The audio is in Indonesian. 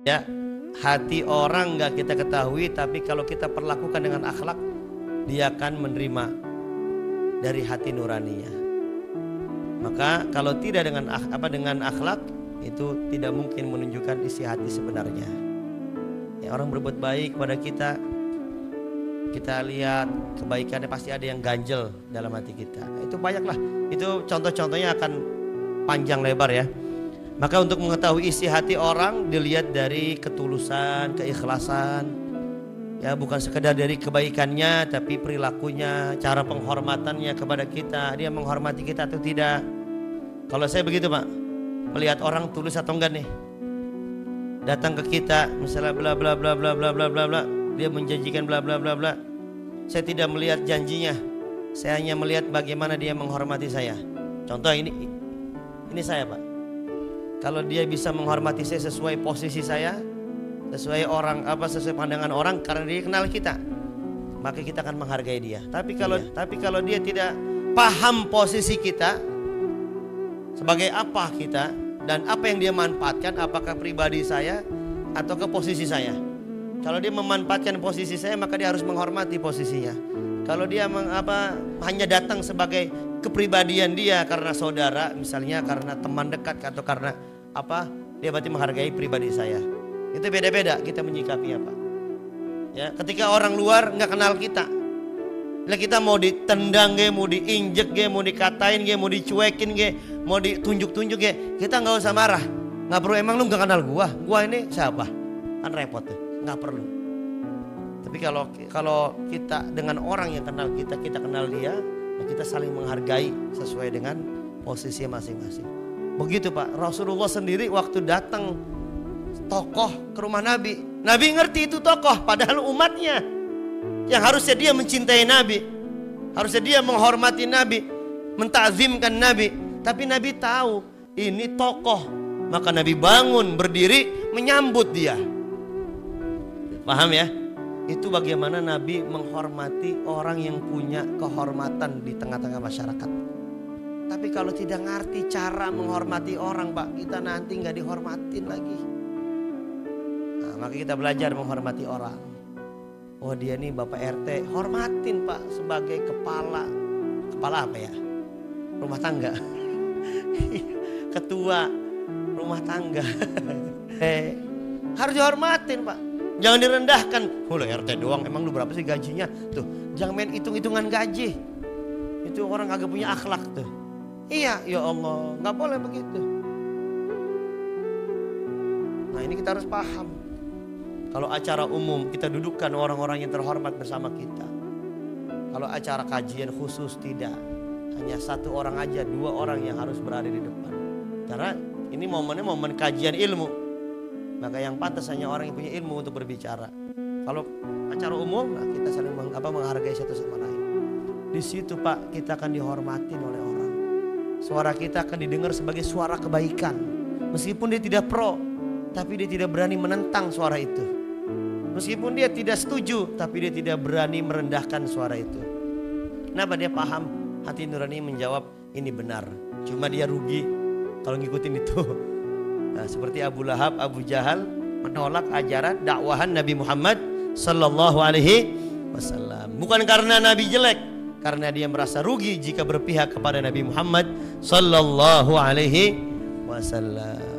Ya, hati orang nggak kita ketahui, tapi kalau kita perlakukan dengan akhlak, dia akan menerima dari hati nuraninya. Maka kalau tidak dengan akhlak, itu tidak mungkin menunjukkan isi hati sebenarnya. Ya, orang berbuat baik kepada kita lihat kebaikannya, pasti ada yang ganjel dalam hati kita. Itu banyaklah. Itu contoh-contohnya akan panjang lebar ya. Maka untuk mengetahui isi hati orang dilihat dari ketulusan, keikhlasan. Ya, bukan sekedar dari kebaikannya, tapi perilakunya, cara penghormatannya kepada kita. Dia menghormati kita atau tidak. Kalau saya begitu Pak, melihat orang tulus atau enggak nih. Datang ke kita, misalnya bla bla bla bla bla bla bla bla, dia menjanjikan bla bla bla bla. Saya tidak melihat janjinya. Saya hanya melihat bagaimana dia menghormati saya. Contoh ini saya Pak. Kalau dia bisa menghormati saya sesuai posisi saya, sesuai pandangan orang, karena dia kenal kita, maka kita akan menghargai dia. Tapi kalau dia tidak paham posisi kita, sebagai apa kita dan apa yang dia manfaatkan, apakah pribadi saya atau ke posisi saya. Kalau dia memanfaatkan posisi saya, maka dia harus menghormati posisinya. Kalau dia hanya datang sebagai kepribadian dia karena saudara, misalnya karena teman dekat atau karena dia berarti menghargai pribadi saya. Itu beda-beda kita menyikapinya Pak. Ya, ketika orang luar nggak kenal kita, lah kita mau ditendang mau diinjek mau dikatain mau dicuekin mau ditunjuk-tunjuk kita nggak usah marah. Nggak perlu, emang lu nggak kenal gua ini siapa? Kan repot tuh, nggak perlu. Tapi kalau kita dengan orang yang kenal kita kenal dia, kita saling menghargai sesuai dengan posisinya masing-masing. Begitu Pak, Rasulullah sendiri waktu datang tokoh ke rumah Nabi ngerti itu tokoh, padahal umatnya yang harusnya dia mencintai Nabi, harusnya dia menghormati Nabi, mentakzimkan Nabi, tapi Nabi tahu ini tokoh, maka Nabi bangun berdiri menyambut dia. Paham ya? Itu bagaimana Nabi menghormati orang yang punya kehormatan di tengah-tengah masyarakat. Tapi kalau tidak ngerti cara menghormati orang Pak, kita nanti nggak dihormatin lagi. Nah, maka kita belajar menghormati orang. Oh dia nih Bapak RT, hormatin Pak sebagai kepala apa ya? Rumah tangga. Ketua rumah tangga. Harus dihormatin Pak. Jangan direndahkan. Oh lo RT doang, emang lu berapa sih gajinya? Tuh, jangan main hitung-hitungan gaji. Itu orang kagak punya akhlak tuh. Iya, ya Allah, nggak boleh begitu. Nah ini kita harus paham. Kalau acara umum kita dudukkan orang-orang yang terhormat bersama kita. Kalau acara kajian khusus tidak, hanya satu orang aja, 2 orang yang harus berada di depan. Karena ini momennya momen kajian ilmu, maka yang pantas hanya orang yang punya ilmu untuk berbicara. Kalau acara umum, nah kita saling menghargai satu sama lain. Di situ Pak kita akan dihormatin oleh orang. Suara kita akan didengar sebagai suara kebaikan. Meskipun dia tidak pro, tapi dia tidak berani menentang suara itu. Meskipun dia tidak setuju, tapi dia tidak berani merendahkan suara itu. Kenapa? Dia paham, hati nurani menjawab ini benar. Cuma dia rugi kalau ngikutin itu. Nah, seperti Abu Lahab, Abu Jahal menolak ajaran dakwahan Nabi Muhammad sallallahu alaihi wasallam. Bukan karena Nabi jelek, karena dia merasa rugi jika berpihak kepada Nabi Muhammad sallallahu alaihi wasallam.